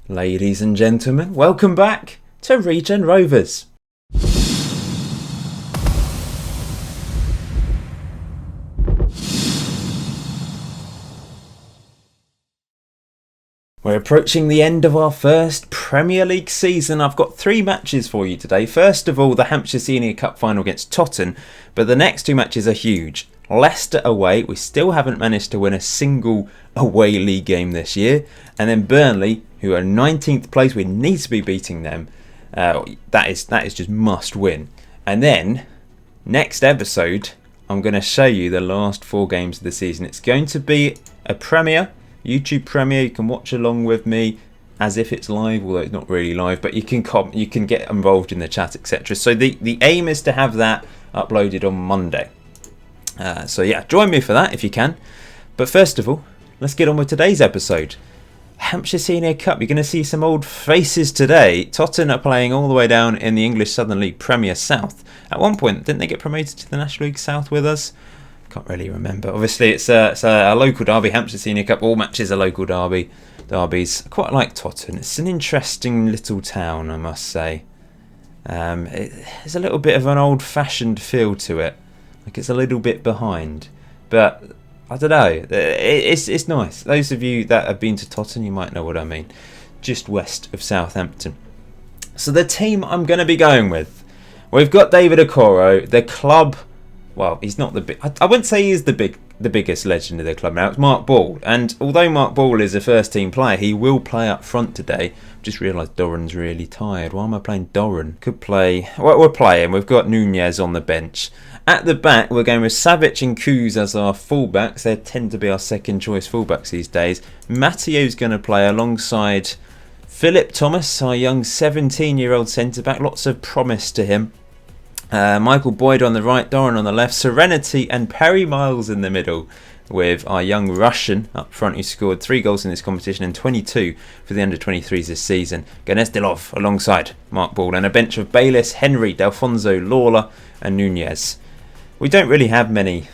Ladies and gentlemen, welcome back to Regen Rovers. We're approaching the end of our first Premier League season. I've got 3 matches for you today. First of all, the Hampshire Senior Cup final against Totton, but the next 2 matches are huge. Leicester away, we still haven't managed to win a single away league game this year. And then Burnley, who are 19th place, we need to be beating them. That is just must win. And then, next episode, I'm going to show you the last 4 games of the season. It's going to be a Premier, YouTube Premier. You can watch along with me as if it's live, although it's not really live, but you can get involved in the chat, etc. So the aim is to have that uploaded on Monday. So yeah, join me for that if you can. But first of all, let's get on with today's episode. Hampshire Senior Cup, you're going to see some old faces today. Totton are playing all the way down in the English Southern League Premier South. At one point, didn't they get promoted to the National League South with us? Can't really remember. Obviously, it's a local derby, Hampshire Senior Cup. All matches are local derbies. I quite like Totton. It's an interesting little town, I must say. There's a little bit of an old-fashioned feel to it. Like it's a little bit behind. But I don't know. It's nice. Those of you that have been to Totton, you might know what I mean. Just west of Southampton. So the team I'm going to be going with. We've got David Okoro. The club, well, he's not the big. I wouldn't say he's the biggest legend of the club now. It's Mark Ball. And although Mark Ball is a first team player, he will play up front today. Just realised Doran's really tired. Why am I playing Doran? Could play. Well, we're playing. We've got Nunez on the bench. At the back, we're going with Savic and Kuz as our fullbacks. They tend to be our second choice fullbacks these days. Mattio's going to play alongside Philip Thomas, our young 17-year-old centre-back. Lots of promise to him. Michael Boyd on the right, Doran on the left. Serenity and Perry Miles in the middle, with our young Russian up front who scored 3 goals in this competition and 22 for the under-23s this season. Ganestilov alongside Mark Ball, and a bench of Bayliss, Henry, D'Alfonso, Lawler and Nunez. We don't really have many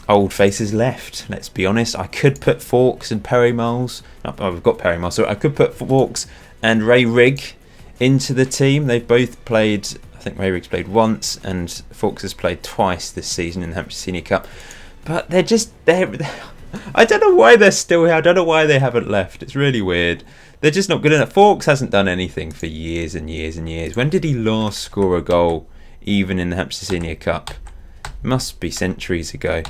old faces left, let's be honest. I could put Fawkes and Perry Miles. Oh, we've got Perry Miles, so I could put Fawkes and Ray Rigg into the team. They've both played, I think Ray Rigg's played once and Fawkes has played twice this season in the Hampshire Senior Cup. But they're I don't know why they're still here. I don't know why they haven't left. It's really weird. They're just not good enough. Fawkes hasn't done anything for years and years and years. When did he last score a goal, even in the Hampshire Senior Cup? Must be centuries ago.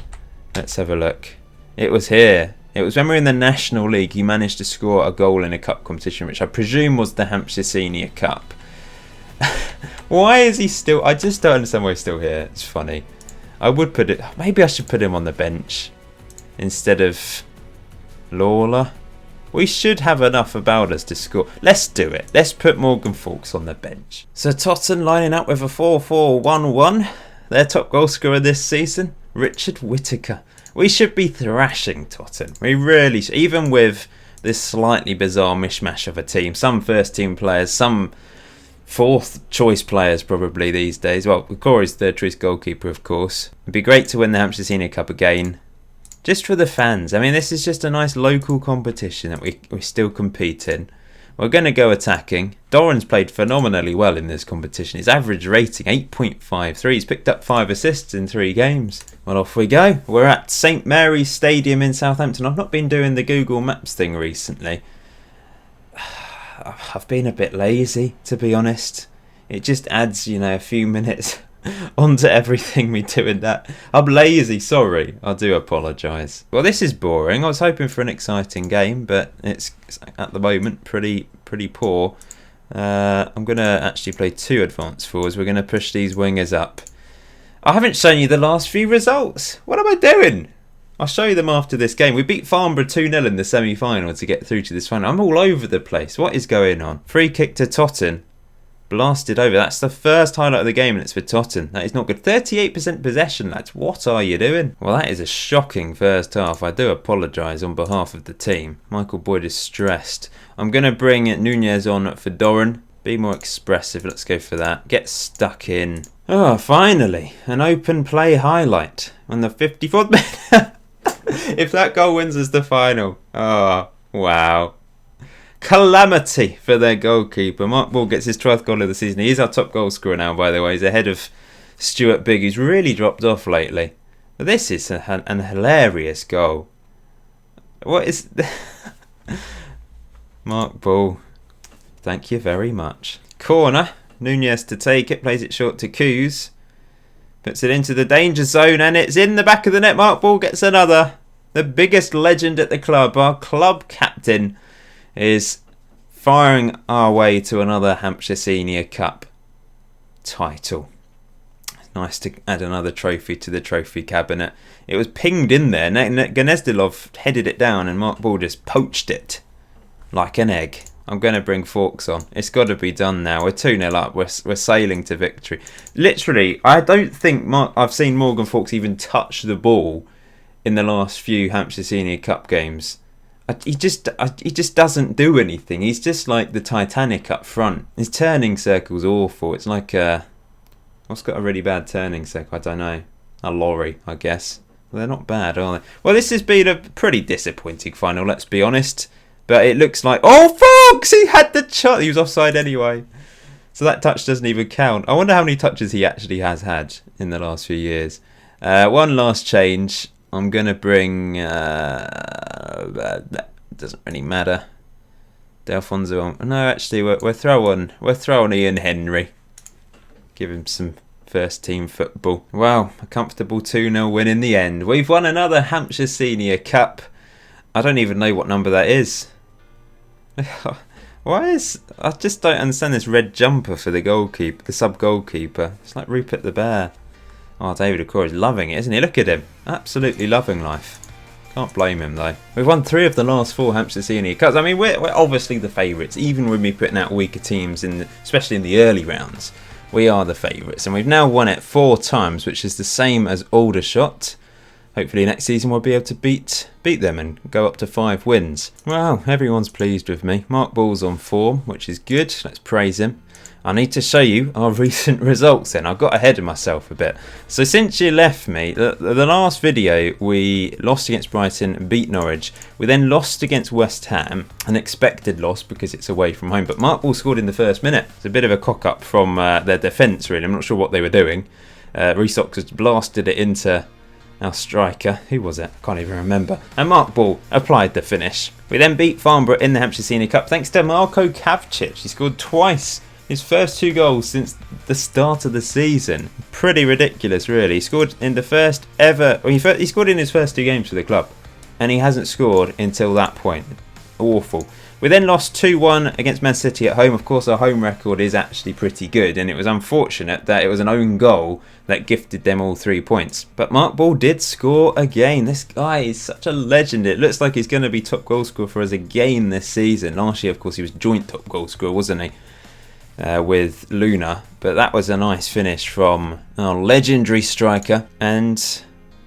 Let's have a look. It was here. It was when we were in the National League. He managed to score a goal in a cup competition, which I presume was the Hampshire Senior Cup. Why is he still... I just don't understand why he's still here. It's funny. I would put it... Maybe I should put him on the bench instead of Lawler. We should have enough about us to score. Let's do it. Let's put Morgan Fawkes on the bench. So Totton lining up with a 4-4-1-1. Their top goal scorer this season, Richard Whittaker. We should be thrashing Totton. We really should. Even with this slightly bizarre mishmash of a team. Some first team players, some fourth choice players probably these days. Well, Corey's third choice goalkeeper, of course. It'd be great to win the Hampshire Senior Cup again. Just for the fans. I mean, this is just a nice local competition that we still compete in. We're going to go attacking. Doran's played phenomenally well in this competition. His average rating, 8.53. He's picked up 5 assists in 3 games. Well, off we go. We're at St Mary's Stadium in Southampton. I've not been doing the Google Maps thing recently. I've been a bit lazy, to be honest. It just adds, a few minutes onto everything we do in that. I'm lazy, sorry. I do apologise. Well, this is boring. I was hoping for an exciting game, but it's at the moment pretty poor. I'm going to actually play 2 advanced forwards. We're going to push these wingers up. I haven't shown you the last few results. What am I doing? I'll show you them after this game. We beat Farnborough 2-0 in the semi-final to get through to this final. I'm all over the place. What is going on? Free kick to Totton. Blasted over. That's the first highlight of the game and it's for Totton. That is not good. 38% possession, lads. What are you doing? Well, that is a shocking first half. I do apologise on behalf of the team. Michael Boyd is stressed. I'm going to bring Nunez on for Doran. Be more expressive. Let's go for that. Get stuck in. Oh, finally. An open play highlight on the 54th minute. If that goal wins us the final. Oh, wow. calamity for their goalkeeper. Mark Ball gets his 12th goal of the season. He is our top goal scorer now, by the way. He's ahead of Stuart Bigg, who's really dropped off lately. But this is an hilarious goal. What is... Mark Ball, thank you very much. Corner. Nunez to take it. Plays it short to Kuz. Puts it into the danger zone and it's in the back of the net. Mark Ball gets another. The biggest legend at the club, our club captain, is firing our way to another Hampshire Senior Cup title. Nice to add another trophy to the trophy cabinet. It was pinged in there. Gnezdilov headed it down and Mark Ball just poached it like an egg. I'm going to bring Forks on. It's got to be done now. We're 2-0 up. We're sailing to victory. Literally, I don't think I've seen Morgan Forks even touch the ball in the last few Hampshire Senior Cup games. He just doesn't do anything. He's just like the Titanic up front. His turning circle's awful. It's like what's got a really bad turning circle? I don't know. A lorry, I guess. Well, they're not bad, are they? Well, this has been a pretty disappointing final, let's be honest. But it looks like... Oh, Fox! He had the shot. He was offside anyway. So that touch doesn't even count. I wonder how many touches he actually has had in the last few years. One last change. I'm going to bring... that doesn't really matter. Delfonso on... No, actually, we're throwing Ian Henry. Give him some first team football. Wow, a comfortable 2-0 win in the end. We've won another Hampshire Senior Cup. I don't even know what number that is. I just don't understand this red jumper for the goalkeeper, the sub-goalkeeper. It's like Rupert the Bear. Oh, David Okora is loving it, isn't he? Look at him. Absolutely loving life. Can't blame him, though. We've won 3 of the last 4 Hampshire Senior Cups. I mean, we're obviously the favourites, even with me putting out weaker teams, especially in the early rounds. We are the favourites, and we've now won it 4 times, which is the same as Aldershot. Hopefully next season we'll be able to beat them and go up to 5 wins. Well, everyone's pleased with me. Mark Ball's on form, which is good. Let's praise him. I need to show you our recent results then. I got ahead of myself a bit. So since you left me, the last video we lost against Brighton and beat Norwich. We then lost against West Ham, an expected loss because it's away from home. But Mark Ball scored in the first minute. It's a bit of a cock-up from their defence really. I'm not sure what they were doing. Reece Oxford blasted it into... our striker, who was it? Can't even remember. And Mark Ball applied the finish. We then beat Farnborough in the Hampshire Senior Cup thanks to Marko Kavcic. He scored twice. His first 2 goals since the start of the season. Pretty ridiculous, really. He scored in the first ever... Well, he scored in his first 2 games for the club. And he hasn't scored until that point. Awful. We then lost 2-1 against Man City at home. Of course, our home record is actually pretty good, and it was unfortunate that it was an own goal that gifted them all 3 points. But Mark Ball did score again. This guy is such a legend. It looks like he's going to be top goal scorer for us again this season. Last year, of course, he was joint top goal scorer, wasn't he? With Luna. But that was a nice finish from our legendary striker. And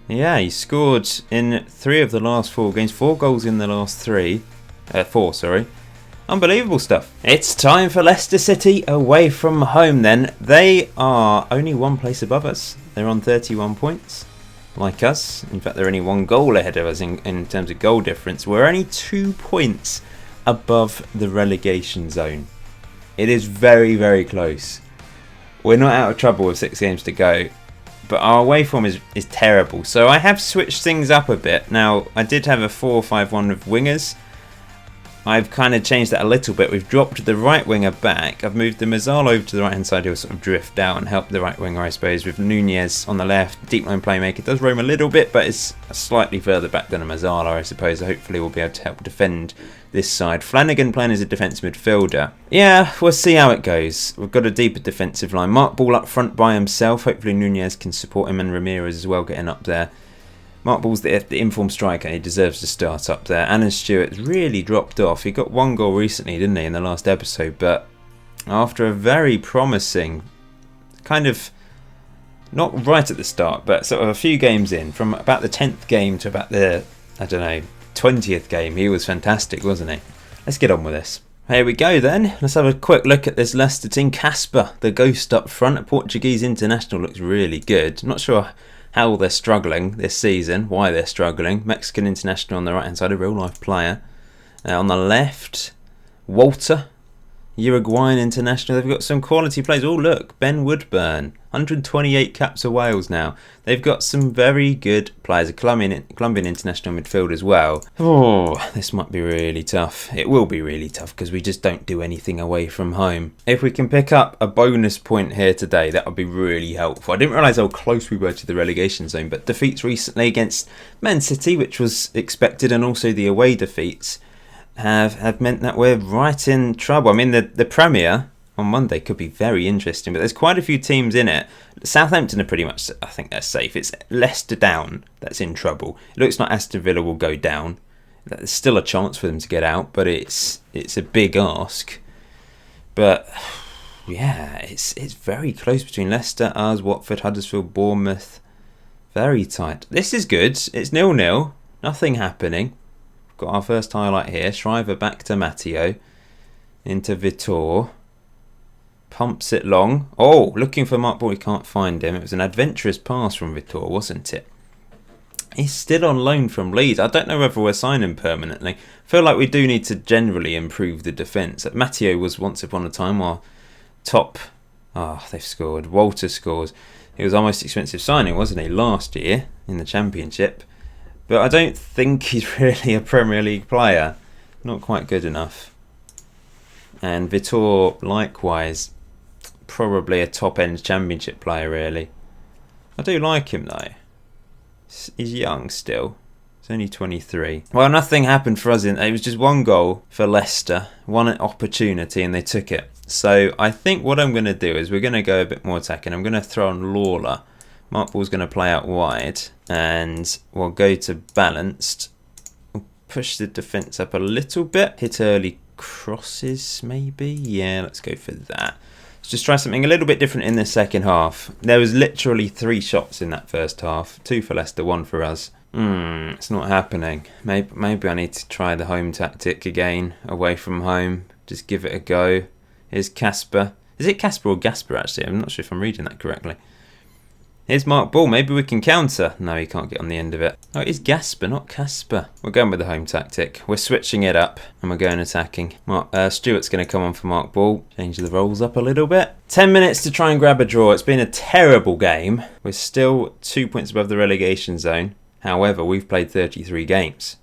yeah, he scored in 3 of the last 4 games. 4 goals in the last 4, sorry. Unbelievable stuff. It's time for Leicester City away from home then. They are only 1 place above us. They're on 31 points, like us. In fact, they're only 1 goal ahead of us in terms of goal difference. We're only 2 points above the relegation zone. It is very, very close. We're not out of trouble with 6 games to go. But our away form is terrible. So I have switched things up a bit. Now, I did have a 4-5-1 with wingers. I've kind of changed that a little bit. We've dropped the right winger back. I've moved the Mazzala over to the right hand side. He'll sort of drift out and help the right winger, I suppose, with Nunez on the left. Deep line playmaker does roam a little bit, but it's slightly further back than a Mazzala, I suppose. Hopefully we'll be able to help defend this side. Flanagan playing as a defensive midfielder. Yeah, we'll see how it goes. We've got a deeper defensive line. Mark Ball up front by himself. Hopefully Nunez can support him and Ramirez as well getting up there. Mark Ball's the informed striker and he deserves to start up there. Alan Stewart's really dropped off. He got 1 goal recently, didn't he, in the last episode. But after a very promising, kind of, not right at the start, but sort of a few games in, from about the 10th game to about the, 20th game, he was fantastic, wasn't he? Let's get on with this. Here we go then. Let's have a quick look at this Leicester team. Casper, the ghost up front. A Portuguese international, looks really good. I'm not sure how they're struggling this season, why they're struggling. Mexican international on the right hand side, a real life player. On the left, Walter, Uruguayan international. They've got some quality players. Oh, look, Ben Woodburn, 128 caps for Wales now. They've got some very good players. A Colombian international midfield as well. Oh, this might be really tough. It will be really tough because we just don't do anything away from home. If we can pick up a bonus point here today, that would be really helpful. I didn't realise how close we were to the relegation zone, but defeats recently against Man City, which was expected, and also the away defeats have meant that we're right in trouble. I mean, the Premier on Monday could be very interesting, but there's quite a few teams in it. Southampton are pretty much, I think they're safe. It's Leicester down that's in trouble. It looks like Aston Villa will go down. There's still a chance for them to get out, but it's a big ask. But yeah, it's very close between Leicester, us, Watford, Huddersfield, Bournemouth. Very tight. This is good. It's 0-0. Nothing happening. Got our first highlight here. Shriver back to Matteo. Into Vitor. Pumps it long. Oh, looking for Mark Ball. We can't find him. It was an adventurous pass from Vitor, wasn't it? He's still on loan from Leeds. I don't know whether we're signing permanently. I feel like we do need to generally improve the defence. Matteo was once upon a time our top... they've scored. Walter scores. He was our most expensive signing, wasn't he, last year in the Championship? But I don't think he's really a Premier League player. Not quite good enough. And Vitor, likewise, probably a top-end Championship player, really. I do like him, though. He's young still. He's only 23. Well, nothing happened for us. It was just one goal for Leicester. One opportunity, and they took it. So I think what I'm going to do is we're going to go a bit more attacking. I'm going to throw on Lawler. Mark Ball's going to play out wide, and we'll go to balanced. We'll push the defence up a little bit. Hit early crosses, maybe? Yeah, let's go for that. Let's just try something a little bit different in the second half. There was literally 3 shots in that first half. 2 for Leicester, 1 for us. It's not happening. Maybe I need to try the home tactic again, away from home. Just give it a go. Here's Casper. Is it Casper or Gasper, actually? I'm not sure if I'm reading that correctly. Here's Mark Ball. Maybe we can counter. No, he can't get on the end of it. Oh, it is Gasper, not Casper. We're going with the home tactic. We're switching it up, and we're going attacking. Stewart's going to come on for Mark Ball. Change the roles up a little bit. 10 minutes to try and grab a draw. It's been a terrible game. We're still 2 points above the relegation zone. However, we've played 33 games.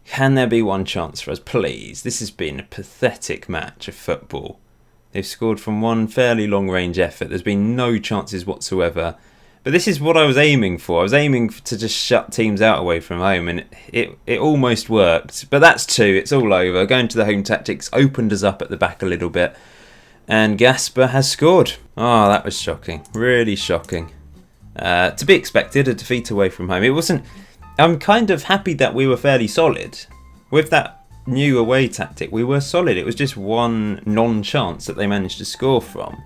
Can there be one chance for us, please? This has been a pathetic match of football. They've scored from one fairly long-range effort. There's been no chances whatsoever. But this is what I was aiming for. I was aiming to just shut teams out away from home, and it almost worked. But that's 2. It's all over. Going to the home tactics opened us up at the back a little bit. And Gasper has scored. Oh, that was shocking. Really shocking. To be expected, a defeat away from home. It wasn't... I'm kind of happy that we were fairly solid. With that new away tactic, we were solid. It was just one non-chance that they managed to score from.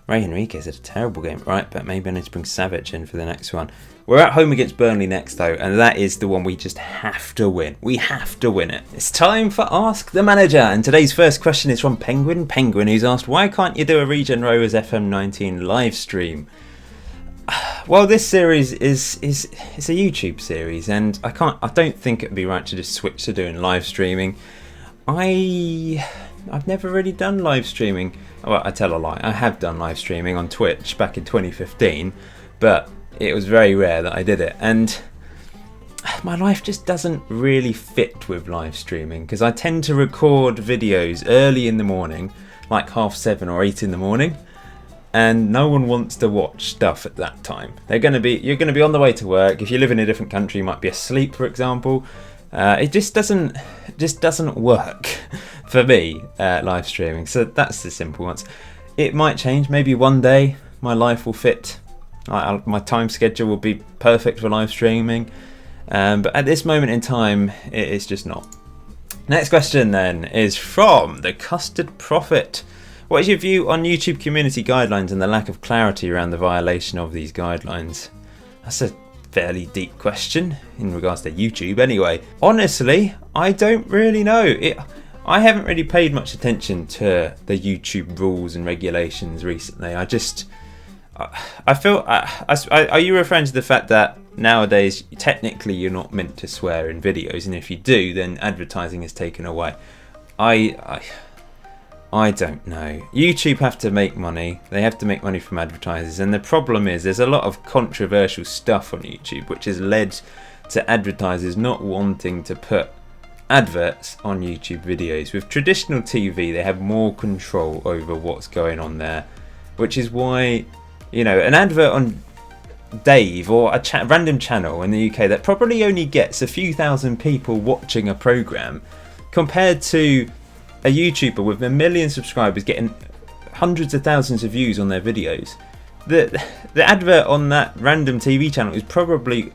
Ray Enriquez had a terrible game, right? But maybe I need to bring Savic in for the next one. We're at home against Burnley next, though, and that is the one we just have to win. We have to win it. It's time for Ask the Manager, and today's first question is from Penguin, who's asked, why can't you do a Regen Rovers FM19 live stream? Well, this series is a YouTube series, and I don't think it'd be right to just switch to doing live streaming. I've never really done live streaming. Well, I tell a lie. I have done live streaming on Twitch back in 2015, but it was very rare that I did it, and my life just doesn't really fit with live streaming because I tend to record videos early in the morning, like 7:30 or 8 in the morning. And no one wants to watch stuff at that time. You're going to be on the way to work. If you live in a different country, you might be asleep, for example. It just doesn't work for me, live streaming. So that's the simple ones. It might change. Maybe one day my life will fit. My time schedule will be perfect for live streaming. But at this moment in time, it's just not. Next question then is from the Custard Prophet. What is your view on YouTube community guidelines and the lack of clarity around the violation of these guidelines? That's a fairly deep question in regards to YouTube anyway. Honestly, I don't really know. I haven't really paid much attention to the YouTube rules and regulations recently. I feel... Are you referring to the fact that nowadays, technically, you're not meant to swear in videos, and if you do, then advertising is taken away? I don't know. YouTube have to make money. They have to make money from advertisers, and the problem is there's a lot of controversial stuff on YouTube, which has led to advertisers not wanting to put adverts on YouTube videos. With traditional TV, they have more control over what's going on there, which is why, an advert on Dave or a random channel in the UK that probably only gets a few thousand people watching a program, compared to a YouTuber with 1 million subscribers getting hundreds of thousands of views on their videos. The advert on that random TV channel is probably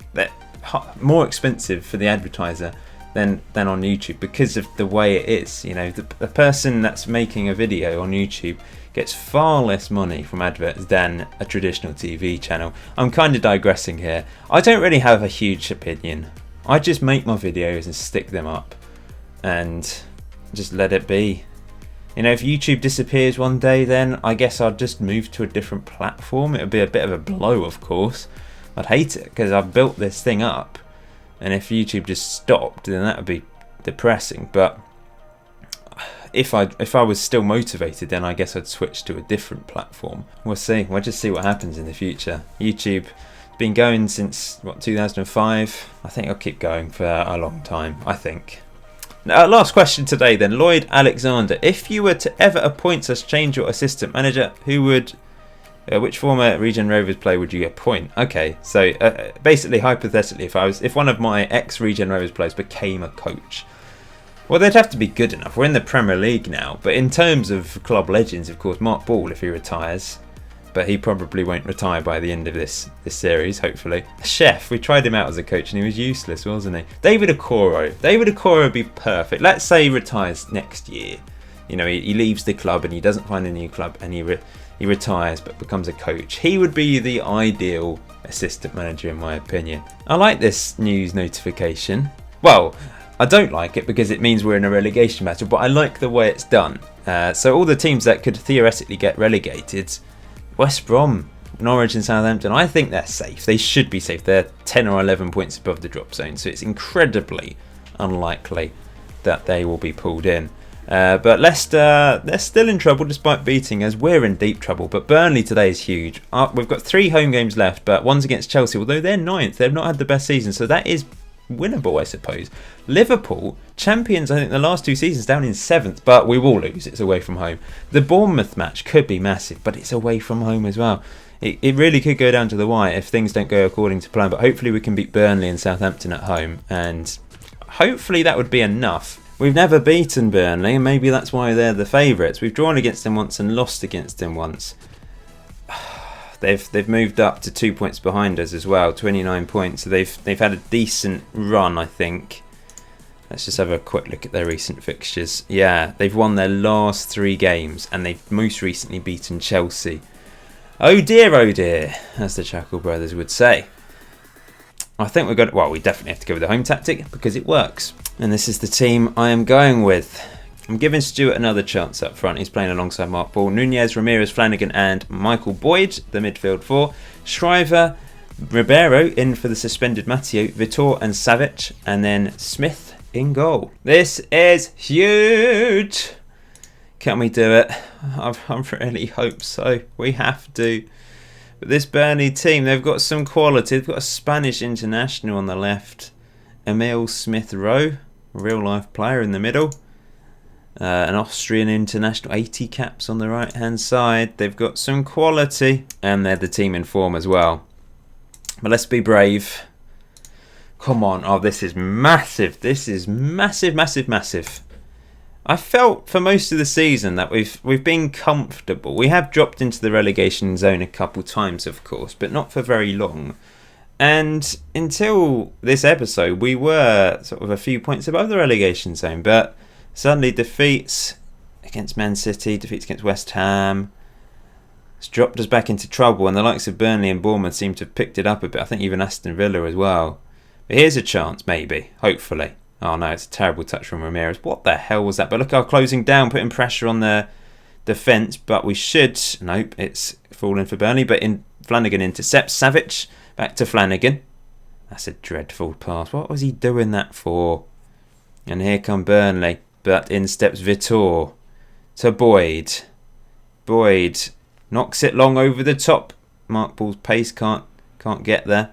more expensive for the advertiser than on YouTube, because of the way it is. The person that's making a video on YouTube gets far less money from adverts than a traditional TV channel. I'm kind of digressing here. I don't really have a huge opinion. I just make my videos and stick them up and just let it be. If YouTube disappears one day, then I guess I'll just move to a different platform. It would be a bit of a blow, of course. I'd hate it because I've built this thing up, and if YouTube just stopped, then that would be depressing. But if I was still motivated, then I guess I'd switch to a different platform. We'll see. We'll just see what happens in the future. YouTube has been going since 2005. I think I'll keep going for a long time. I think. Now, last question today then. Lloyd Alexander, if you were to ever appoint / change your assistant manager, which former Regen Rovers player would you appoint? Okay, so basically, hypothetically, if one of my ex-Regen Rovers players became a coach, well, they'd have to be good enough. We're in the Premier League now, but in terms of club legends, of course, Mark Ball, if he retires, but he probably won't retire by the end of this series, hopefully. Chef, we tried him out as a coach and he was useless, wasn't he? David Okoro would be perfect. Let's say he retires next year. He leaves the club and he doesn't find a new club, and he retires but becomes a coach. He would be the ideal assistant manager, in my opinion. I like this news notification. Well, I don't like it because it means we're in a relegation battle, but I like the way it's done. So all the teams that could theoretically get relegated, West Brom, Norwich and Southampton, I think they're safe. They should be safe. They're 10 or 11 points above the drop zone, so it's incredibly unlikely that they will be pulled in. But Leicester, they're still in trouble despite beating us. We're in deep trouble, but Burnley today is huge. We've got 3 home games left, but one's against Chelsea, although they're 9th. They've not had the best season, so that is winnable, I suppose. Liverpool, champions, I think the last 2 seasons, down in 7th, but we will lose. It's away from home. The Bournemouth match could be massive, but it's away from home as well. It really could go down to the wire if things don't go according to plan, but hopefully we can beat Burnley and Southampton at home, and hopefully that would be enough. We've never beaten Burnley, and maybe that's why they're the favourites. We've drawn against them once and lost against them once. They've moved up to 2 points behind us as well, 29 points. So they've had a decent run, I think. Let's just have a quick look at their recent fixtures. Yeah, they've won their last 3 games, and they've most recently beaten Chelsea. Oh dear, as the Chuckle Brothers would say. I think we definitely have to go with the home tactic because it works. And this is the team I am going with. I'm giving Stuart another chance up front. He's playing alongside Mark Ball, Nunez, Ramirez, Flanagan and Michael Boyd, the midfield 4. Shriver, Ribeiro in for the suspended Matteo, Vitor and Savic, and then Smith in goal. This is huge! Can we do it? I really hope so. We have to. But this Burnley team, they've got some quality. They've got a Spanish international on the left, Emil Smith-Rowe, a real-life player in the middle. An Austrian international, 80 caps on the right hand side. They've got some quality, and they're the team in form as well. But let's be brave. Come on. Oh, this is massive. This is massive. I felt for most of the season that we've been comfortable. We have dropped into the relegation zone a couple times, of course, but not for very long. And until this episode, we were sort of a few points above the relegation zone, but suddenly defeats against Man City, defeats against West Ham. It's dropped us back into trouble, and the likes of Burnley and Bournemouth seem to have picked it up a bit. I think even Aston Villa as well. But here's a chance, maybe, hopefully. Oh no, it's a terrible touch from Ramirez. What the hell was that? But look, our closing down, putting pressure on their defence. But we should... Nope, it's falling for Burnley. But Flanagan intercepts Savic. Back to Flanagan. That's a dreadful pass. What was he doing that for? And here come Burnley. But in steps Vitor to Boyd. Boyd knocks it long over the top. Mark Ball's pace can't get there.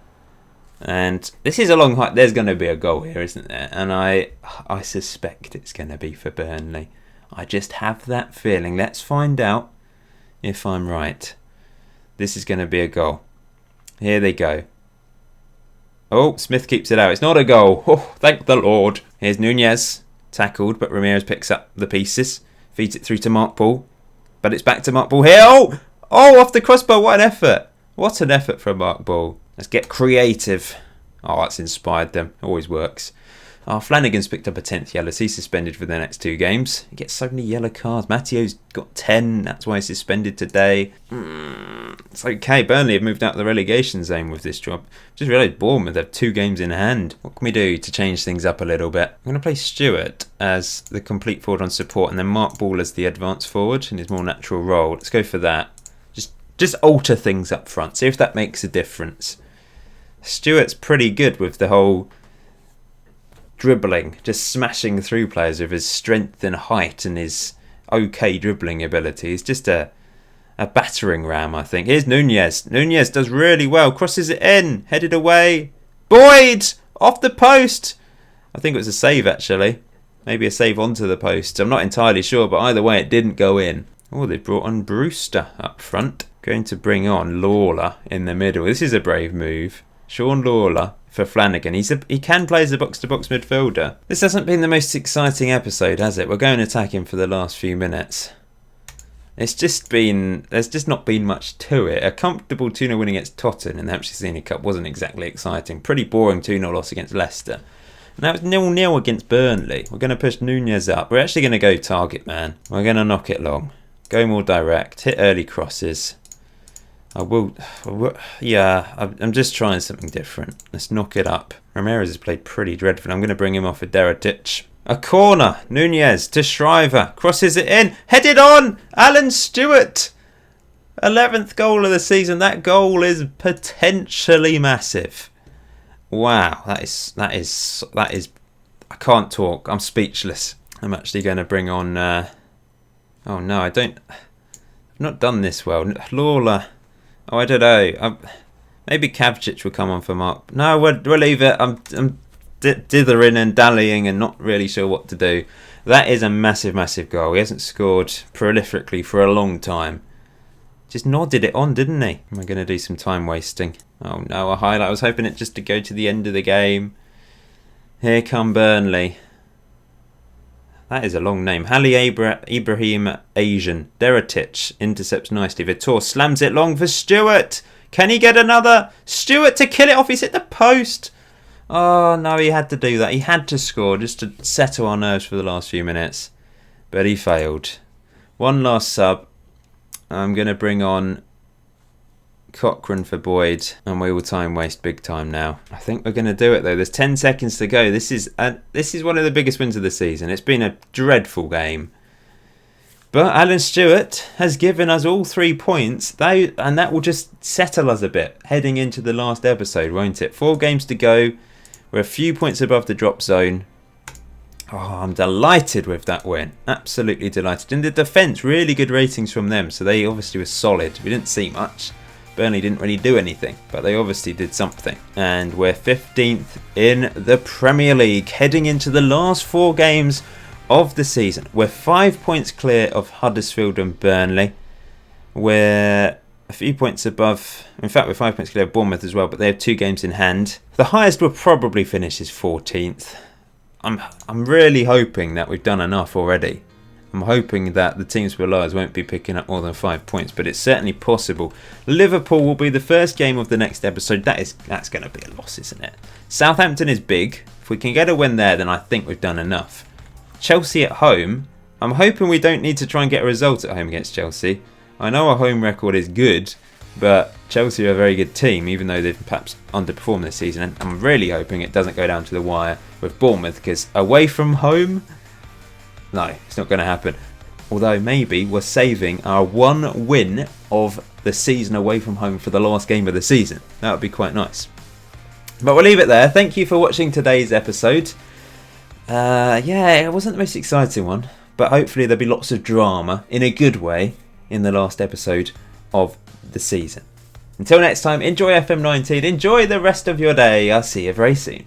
And this is a long hike. There's going to be a goal here, isn't there? And I suspect it's going to be for Burnley. I just have that feeling. Let's find out if I'm right. This is going to be a goal. Here they go. Oh, Smith keeps it out. It's not a goal. Oh, thank the Lord. Here's Nunez. Tackled, but Ramirez picks up the pieces. Feeds it through to Mark Ball. But it's back to Mark Ball here. Oh, off the crossbar. What an effort. What an effort from Mark Ball. Let's get creative. Oh, that's inspired them. Always works. Oh, Flanagan's picked up a 10th yellow. He's suspended for the next 2 games. He gets so many yellow cards. Mattio's got 10. That's why he's suspended today. It's okay. Burnley have moved out of the relegation zone with this job. Just realised Bournemouth have 2 games in hand. What can we do to change things up a little bit? I'm going to play Stewart as the complete forward on support and then Mark Ball as the advanced forward in his more natural role. Let's go for that. Just alter things up front. See if that makes a difference. Stewart's pretty good with the whole dribbling, just smashing through players with his strength and height and his okay dribbling ability. He's just a battering ram, I think. Here's Nunez. Nunez does really well. Crosses it in. Headed away. Boyd! Off the post! I think it was a save, actually. Maybe a save onto the post. I'm not entirely sure, but either way, it didn't go in. Oh, they brought on Brewster up front. Going to bring on Lawler in the middle. This is a brave move. Sean Lawler for Flanagan. He can play as a box-to-box midfielder. This hasn't been the most exciting episode, has it? We're going attacking for the last few minutes. There's just not been much to it. A comfortable 2-0 win against Tottenham in the Hampshire Senior Cup wasn't exactly exciting. Pretty boring 2-0 loss against Leicester. Now it's 0-0 against Burnley. We're going to push Nunez up. We're actually going to go target man. We're going to knock it long. Go more direct. Hit early crosses. I'm just trying something different. Let's knock it up. Ramirez has played pretty dreadful. I'm going to bring him off with Deratic. A corner. Nunez to Shriver. Crosses it in. Headed on. Alan Stewart. 11th goal of the season. That goal is potentially massive. Wow. That is. I can't talk. I'm speechless. I'm actually going to bring on. Oh no, I don't. I've not done this well. Lawler. Oh, I don't know. Maybe Kavcic will come on for Mark. No, we'll leave it. I'm dithering and dallying and not really sure what to do. That is a massive, massive goal. He hasn't scored prolifically for a long time. Just nodded it on, didn't he? Am I going to do some time wasting? Oh no, a highlight. I was hoping it just to go to the end of the game. Here come Burnley. That is a long name. Halil Ibrahim Asian. Deratic intercepts nicely. Vitor slams it long for Stewart. Can he get another? Stewart to kill it off. He's hit the post. Oh, no, he had to do that. He had to score just to settle our nerves for the last few minutes. But he failed. One last sub. I'm going to bring on Cochrane for Boyd, and we will time waste big time now. I think we're going to do it though. There's 10 seconds to go. This is one of the biggest wins of the season. It's been a dreadful game, but Alan Stewart has given us all 3 points, and that will just settle us a bit heading into the last episode, won't it? 4 games to go. We're a few points above the drop zone. Oh, I'm delighted with that win. Absolutely delighted. In the defence, really good ratings from them, so they obviously were solid. We didn't see much. Burnley didn't really do anything, but they obviously did something. And we're 15th in the Premier League, heading into the last 4 games of the season. We're 5 points clear of Huddersfield and Burnley. We're a few points above, in fact we're 5 points clear of Bournemouth as well, but they have 2 games in hand. The highest we'll probably finish is 14th. I'm really hoping that we've done enough already. I'm hoping that the teams below us won't be picking up more than 5 points, but it's certainly possible. Liverpool will be the first game of the next episode. That's going to be a loss, isn't it? Southampton is big. If we can get a win there, then I think we've done enough. Chelsea at home. I'm hoping we don't need to try and get a result at home against Chelsea. I know our home record is good, but Chelsea are a very good team, even though they've perhaps underperformed this season. And I'm really hoping it doesn't go down to the wire with Bournemouth, because away from home, no, it's not going to happen. Although maybe we're saving our 1 win of the season away from home for the last game of the season. That would be quite nice. But we'll leave it there. Thank you for watching today's episode. Yeah, it wasn't the most exciting one, but hopefully there'll be lots of drama in a good way in the last episode of the season. Until next time, enjoy FM19, enjoy the rest of your day. I'll see you very soon.